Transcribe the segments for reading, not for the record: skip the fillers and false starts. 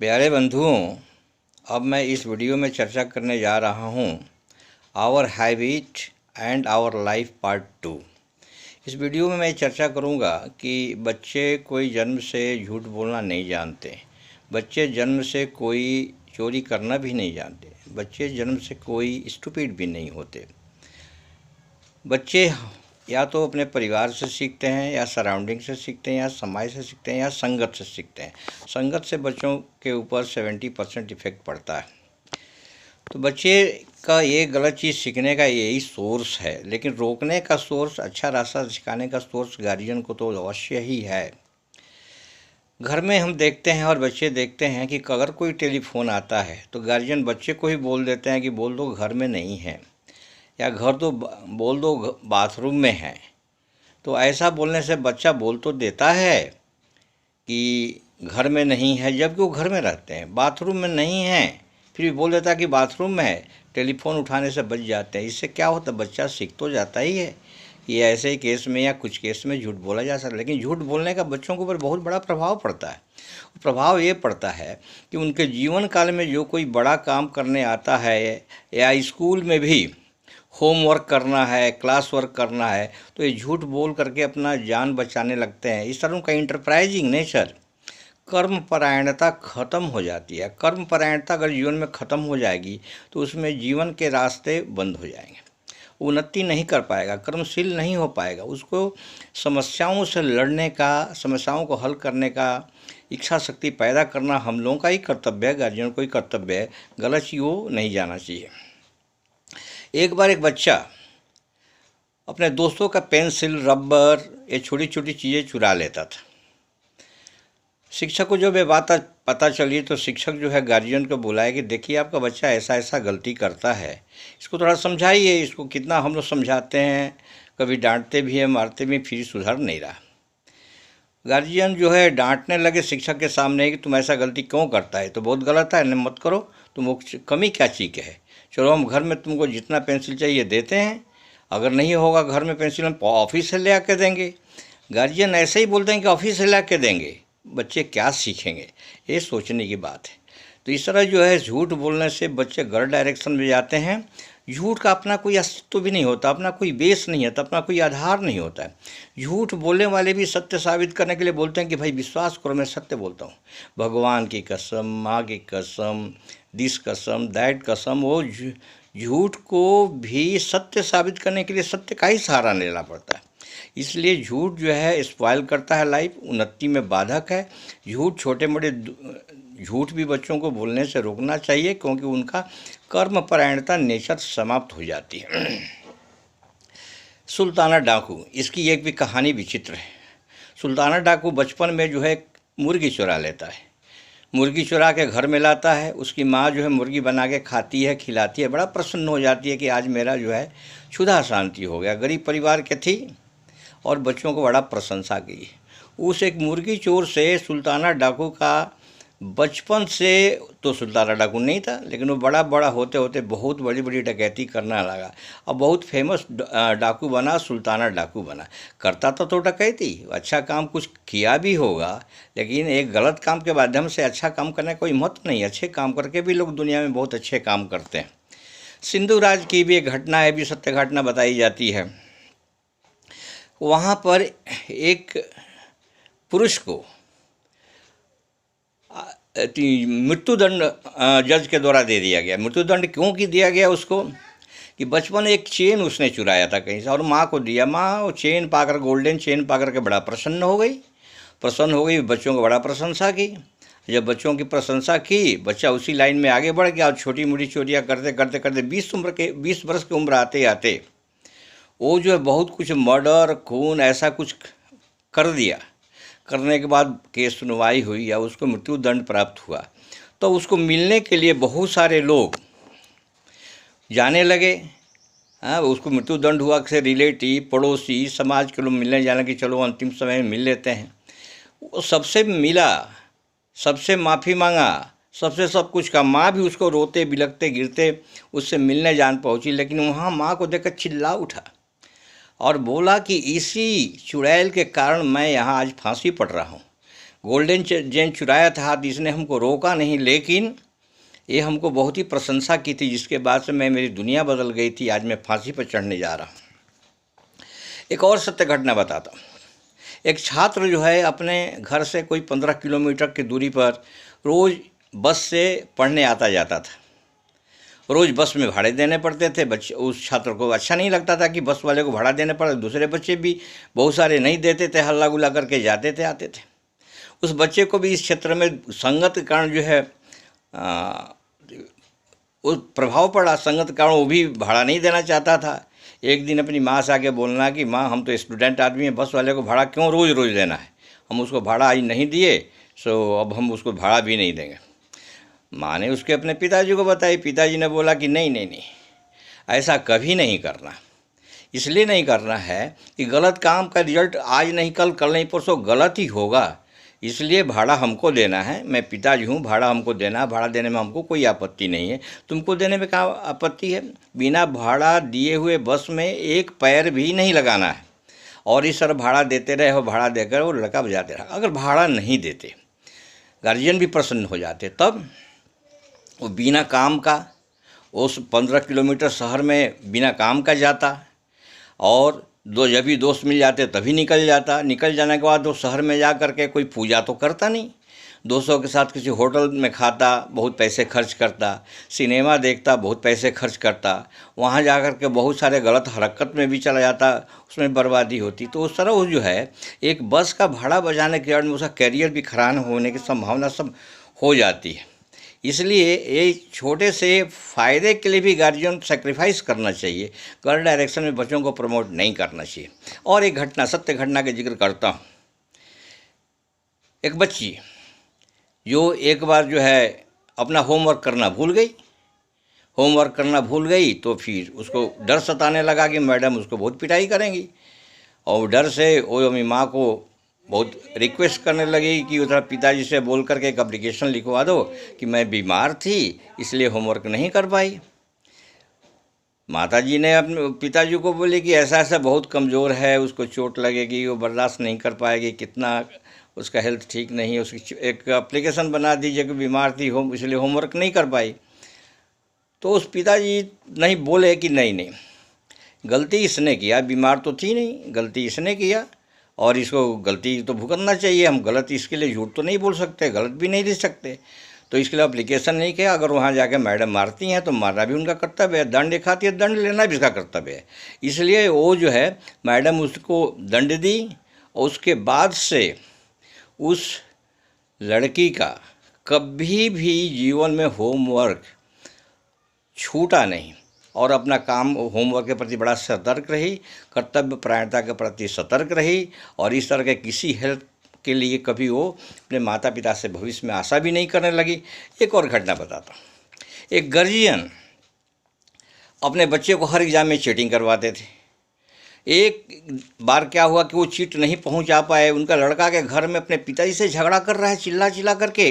प्यारे बंधुओं, अब मैं इस वीडियो में चर्चा करने जा रहा हूँ our habit and our life part 2। इस वीडियो में मैं चर्चा करूँगा कि बच्चे कोई जन्म से झूठ बोलना नहीं जानते। बच्चे जन्म से कोई चोरी करना भी नहीं जानते। बच्चे जन्म से कोई स्टूपिड भी नहीं होते। बच्चे या तो अपने परिवार से सीखते हैं, या सराउंडिंग से सीखते हैं, या समाज से सीखते हैं, या संगत से सीखते हैं। संगत से बच्चों के ऊपर 70% इफ़ेक्ट पड़ता है। तो बच्चे का ये गलत चीज़ सीखने का यही सोर्स है, लेकिन रोकने का सोर्स, अच्छा रास्ता सिखाने का सोर्स गार्जियन को तो अवश्य ही है। घर में हम देखते हैं और बच्चे देखते हैं कि अगर कोई टेलीफोन आता है तो गार्जियन बच्चे को ही बोल देते हैं कि बोल दो घर में नहीं है, या घर तो बोल दो बाथरूम में है। तो ऐसा बोलने से बच्चा बोल तो देता है कि घर में नहीं है, जबकि वो घर में रहते हैं, बाथरूम में नहीं है, फिर भी बोल देता है कि बाथरूम में है। टेलीफोन उठाने से बच जाते हैं। इससे क्या होता है, बच्चा सीख तो जाता ही है कि ऐसे केस में या कुछ केस में झूठ बोला जा सकता है। लेकिन झूठ बोलने का बच्चों के ऊपर बहुत बड़ा प्रभाव पड़ता है। प्रभाव ये पड़ता है कि उनके जीवन काल में जो कोई बड़ा काम करने आता है, या स्कूल में भी होमवर्क करना है, क्लास वर्क करना है, तो ये झूठ बोल करके अपना जान बचाने लगते हैं। इस तरह उनका इंटरप्राइजिंग नेचर, कर्मपरायणता ख़त्म हो जाती है। कर्मपरायणता अगर जीवन में ख़त्म हो जाएगी तो उसमें जीवन के रास्ते बंद हो जाएंगे। उन्नति नहीं कर पाएगा, कर्मशील नहीं हो पाएगा। उसको समस्याओं से लड़ने का, समस्याओं को हल करने का इच्छा शक्ति पैदा करना हम लोगों का ही कर्तव्य है, गार्जियन को ही कर्तव्य है। गलत चीज़ वो नहीं जाना चाहिए। एक बार एक बच्चा अपने दोस्तों का पेंसिल, रबर, ये छोटी छोटी चीज़ें चुरा लेता था। शिक्षक को जब ये बात पता चली तो शिक्षक जो है गार्जियन को बुलाया कि देखिए आपका बच्चा ऐसा ऐसा गलती करता है, इसको थोड़ा समझाइए। इसको कितना हम लोग समझाते हैं, कभी डांटते भी हैं, मारते भी, फिर सुधर नहीं रहा। गार्जियन जो है डांटने लगे शिक्षक के सामने कि तुम ऐसा गलती क्यों करता है, तो बहुत गलत है, मत करो, तुम कमी क्या चीज़ के है। चलो हम घर में तुमको जितना पेंसिल चाहिए देते हैं, अगर नहीं होगा घर में पेंसिल हम ऑफिस से ले आके देंगे। गार्जियन ऐसे ही बोलते हैं कि ऑफिस से ले आके देंगे, बच्चे क्या सीखेंगे, ये सोचने की बात है। तो इस तरह जो है झूठ बोलने से बच्चे गलत डायरेक्शन में जाते हैं। झूठ का अपना कोई अस्तित्व भी नहीं होता, अपना कोई बेस नहीं होता, अपना कोई आधार नहीं होता है। झूठ बोलने वाले भी सत्य साबित करने के लिए बोलते हैं कि भाई विश्वास करो मैं सत्य बोलता हूँ, भगवान की कसम, माँ की कसम, दिस कसम, दैट कसम। वो झूठ को भी सत्य साबित करने के लिए सत्य का ही सहारा लेना पड़ता है। इसलिए झूठ जो है स्पॉइल करता है लाइफ, उन्नति में बाधक है। झूठ, छोटे मोटे झूठ भी बच्चों को बोलने से रोकना चाहिए, क्योंकि उनका कर्मपरायणता नेचर समाप्त हो जाती है। सुल्ताना डाकू, इसकी एक भी कहानी विचित्र है। सुल्ताना डाकू बचपन में जो है मुर्गी चुरा लेता है। मुर्गी चुरा के घर में लाता है। उसकी माँ जो है मुर्गी बना के खाती है, खिलाती है, बड़ा प्रसन्न हो जाती है कि आज मेरा जो है क्षुधा शांति हो गया। गरीब परिवार के थी और बच्चों को बड़ा प्रशंसा की। उस एक मुर्गी चोर से सुल्ताना डाकू का बचपन से, तो सुल्ताना डाकू नहीं था, लेकिन वो बड़ा बड़ा होते होते बहुत बड़ी बड़ी डकैती करना लगा और बहुत फेमस डाकू बना, सुल्ताना डाकू बना। करता तो डकैती, अच्छा काम कुछ किया भी होगा, लेकिन एक गलत काम के माध्यम से अच्छा काम करने का कोई महत्व नहीं। अच्छे काम करके भी लोग दुनिया में बहुत अच्छे काम करते हैं। सिंधु राज की भी एक घटना है, भी सत्य घटना बताई जाती है। वहाँ पर एक पुरुष को मृत्युदंड जज के द्वारा दे दिया गया। मृत्युदंड क्यों कि दिया गया उसको, कि बचपन एक चेन उसने चुराया था कहीं से और माँ को दिया। माँ वो चेन पाकर, गोल्डन चेन पाकर के बड़ा प्रसन्न हो गई। बच्चों को बड़ा प्रशंसा की। जब बच्चों की प्रशंसा की, बच्चा उसी लाइन में आगे बढ़ गया और छोटी मोटी चोरियाँ करते करते करते 20 वर्ष की उम्र आते आते वो जो है बहुत कुछ मर्डर, खून, ऐसा कुछ कर दिया। करने के बाद केस सुनवाई हुई या उसको मृत्युदंड प्राप्त हुआ, तो उसको मिलने के लिए बहुत सारे लोग जाने लगे। हाँ, उसको मृत्युदंड हुआ से रिलेटिव, पड़ोसी, समाज के लोग मिलने जाने कि चलो अंतिम समय में मिल लेते हैं। वो सबसे मिला, सबसे माफ़ी मांगा, सबसे सब कुछ का। माँ भी उसको रोते बिलखते गिरते उससे मिलने जान पहुँची, लेकिन वहाँ माँ को देखकर चिल्ला उठा और बोला कि इसी चुड़ैल के कारण मैं यहाँ आज फांसी पड़ रहा हूँ। गोल्डन चेन चुराया था हाथ, इसने हमको रोका नहीं, लेकिन ये हमको बहुत ही प्रशंसा की थी, जिसके बाद से मेरी दुनिया बदल गई थी। आज मैं फांसी पर चढ़ने जा रहा हूँ। एक और सत्य घटना बताता हूँ। एक छात्र जो है अपने घर से कोई 15 किलोमीटर की दूरी पर रोज़ बस से पढ़ने आता जाता था। रोज़ बस में भाड़े देने पड़ते थे। बच्चे, उस छात्र को अच्छा नहीं लगता था कि बस वाले को भाड़ा देने पड़े। दूसरे बच्चे भी बहुत सारे नहीं देते थे, हल्ला गुल्ला करके जाते थे आते थे। उस बच्चे को भी इस क्षेत्र में संगत के कारण जो है उस प्रभाव पड़ा। संगत के कारण वो भी भाड़ा नहीं देना चाहता था। एक दिन अपनी माँ से आके बोलना कि माँ, हम तो स्टूडेंट आदमी हैं, बस वाले को भाड़ा क्यों रोज़ रोज़ देना है, हम उसको भाड़ा आज नहीं दिए, सो अब हम उसको भाड़ा भी नहीं देंगे। माँ ने उसके अपने पिताजी को बताई। पिताजी ने बोला कि नहीं नहीं नहीं, ऐसा कभी नहीं करना। इसलिए नहीं करना है कि गलत काम का रिजल्ट आज नहीं कल, कल नहीं परसों गलत ही होगा। इसलिए भाड़ा हमको देना है, मैं पिताजी हूँ, भाड़ा हमको देना है, भाड़ा देने में हमको कोई आपत्ति नहीं है। तुमको देने में क्या आपत्ति है? बिना भाड़ा दिए हुए बस में एक पैर भी नहीं लगाना है और इस तरह भाड़ा देते रहे हो, भाड़ा देकर वो लड़का बजाते रहा। अगर भाड़ा नहीं देते, गार्जियन भी प्रसन्न हो जाते, तब वो बिना काम का उस 15 किलोमीटर शहर में बिना काम का जाता और जब भी दोस्त मिल जाते तभी निकल जाता। निकल जाने के बाद वो शहर में जा कर के कोई पूजा तो करता नहीं, दोस्तों के साथ किसी होटल में खाता, बहुत पैसे खर्च करता, सिनेमा देखता, बहुत पैसे खर्च करता, वहाँ जा कर के बहुत सारे गलत हरकत में भी चला जाता, उसमें बर्बादी होती। तो उस तरह वो जो है एक बस का भाड़ा बजाने के कारण उसका करियर भी खराब होने की संभावना सब हो जाती है। इसलिए ये छोटे से फ़ायदे के लिए भी गार्जियन सेक्रीफाइस करना चाहिए, गलत डायरेक्शन में बच्चों को प्रमोट नहीं करना चाहिए। और एक घटना, सत्य घटना का जिक्र करता हूँ। एक बच्ची जो एक बार जो है अपना होमवर्क करना भूल गई, तो फिर उसको डर सताने लगा कि मैडम उसको बहुत पिटाई करेंगी, और डर से वो अपनी माँ को बहुत रिक्वेस्ट करने लगी कि उधर पिताजी से बोल करके एक एप्लीकेशन लिखवा दो कि मैं बीमार थी इसलिए होमवर्क नहीं कर पाई। माताजी ने अपने पिताजी को बोले कि ऐसा ऐसा बहुत कमज़ोर है, उसको चोट लगेगी, वो बर्दाश्त नहीं कर पाएगी, कितना उसका हेल्थ ठीक नहीं है, उसकी एक एप्लीकेशन बना दीजिए कि बीमार थी इसलिए होमवर्क नहीं कर पाई। तो उस पिताजी नहीं बोले कि नहीं नहीं, गलती इसने किया, बीमार तो थी नहीं, गलती इसने किया और इसको गलती तो भुगतना चाहिए। हम गलत इसके लिए झूठ तो नहीं बोल सकते, गलत भी नहीं लिख सकते, तो इसके लिए एप्लीकेशन नहीं किया। अगर वहाँ जाके मैडम मारती हैं तो मारना भी उनका कर्तव्य है, दंड दिखाती है, दंड लेना भी इसका कर्तव्य है। इसलिए वो जो है मैडम उसको दंड दी और उसके बाद से उस लड़की का कभी भी जीवन में होमवर्क छूटा नहीं और अपना काम होमवर्क के प्रति बड़ा सतर्क रही, कर्तव्य परायणता के प्रति सतर्क रही और इस तरह के किसी हेल्प के लिए कभी वो अपने माता पिता से भविष्य में आशा भी नहीं करने लगी। एक और घटना बताता हूँ। एक गार्जियन अपने बच्चे को हर एग्ज़ाम में चीटिंग करवाते थे। एक बार क्या हुआ कि वो चीट नहीं पहुंचा पाए, उनका लड़का के घर में अपने पिताजी से झगड़ा कर रहा है चिल्ला चिल्ला करके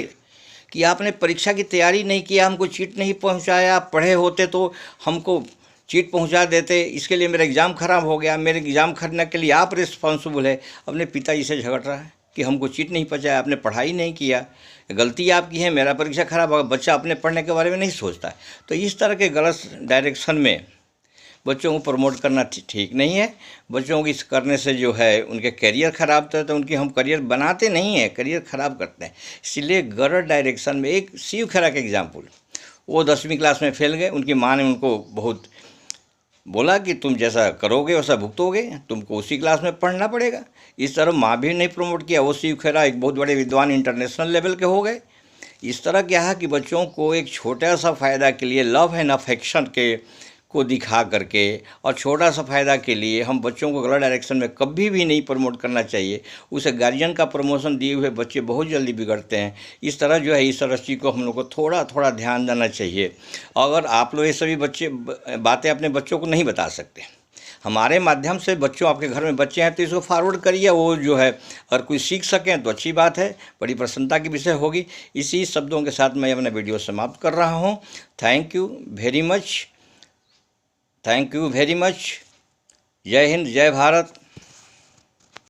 कि आपने परीक्षा की तैयारी नहीं किया, हमको चीट नहीं पहुंचाया, पढ़े होते तो हमको चीट पहुंचा देते, इसके लिए मेरा एग्ज़ाम ख़राब हो गया, मेरे एग्ज़ाम खरीदने के लिए आप रिस्पॉन्सिबल है। अपने पिताजी से झगड़ रहा है कि हमको चीट नहीं पहुंचाया, आपने पढ़ाई नहीं किया, गलती आपकी है, मेरा परीक्षा ख़राब होगा। बच्चा अपने पढ़ने के बारे में नहीं सोचता है। तो इस तरह के गलत डायरेक्शन में बच्चों को प्रमोट करना ठीक नहीं है। बच्चों को इस करने से जो है उनके करियर ख़राब होता है, तो उनकी हम करियर बनाते नहीं हैं, करियर ख़राब करते हैं। इसलिए गलत डायरेक्शन में एक शिव खेरा का एग्जाम्पल, वो 10वीं क्लास में फेल गए, उनकी माँ ने उनको बहुत बोला कि तुम जैसा करोगे वैसा भुगतोगे, तुमको उसी क्लास में पढ़ना पड़ेगा। इस तरह माँ भी नहीं प्रमोट किया। वो शिव खेरा एक बहुत बड़े विद्वान इंटरनेशनल लेवल के हो गए। इस तरह क्या है कि बच्चों को एक छोटा सा फ़ायदा के लिए लव एंड अफेक्शन के को दिखा करके और छोटा सा फ़ायदा के लिए हम बच्चों को गलत डायरेक्शन में कभी भी नहीं प्रमोट करना चाहिए। उसे गार्जियन का प्रमोशन दिए हुए बच्चे बहुत जल्दी बिगड़ते हैं। इस तरह जो है इस तरह चीज़ को हम लोग को थोड़ा थोड़ा ध्यान देना चाहिए। अगर आप लोग ये सभी बातें अपने बच्चों को नहीं बता सकते, हमारे माध्यम से बच्चों, आपके घर में बच्चे हैं तो इसको फॉरवर्ड करिए। वो जो है अगर कोई सीख सकें तो अच्छी बात है, बड़ी प्रसन्नता की विषय होगी। इसी शब्दों के साथ मैं अपना वीडियो समाप्त कर रहा हूँ। Thank you very much. जय हिंद, जय भारत।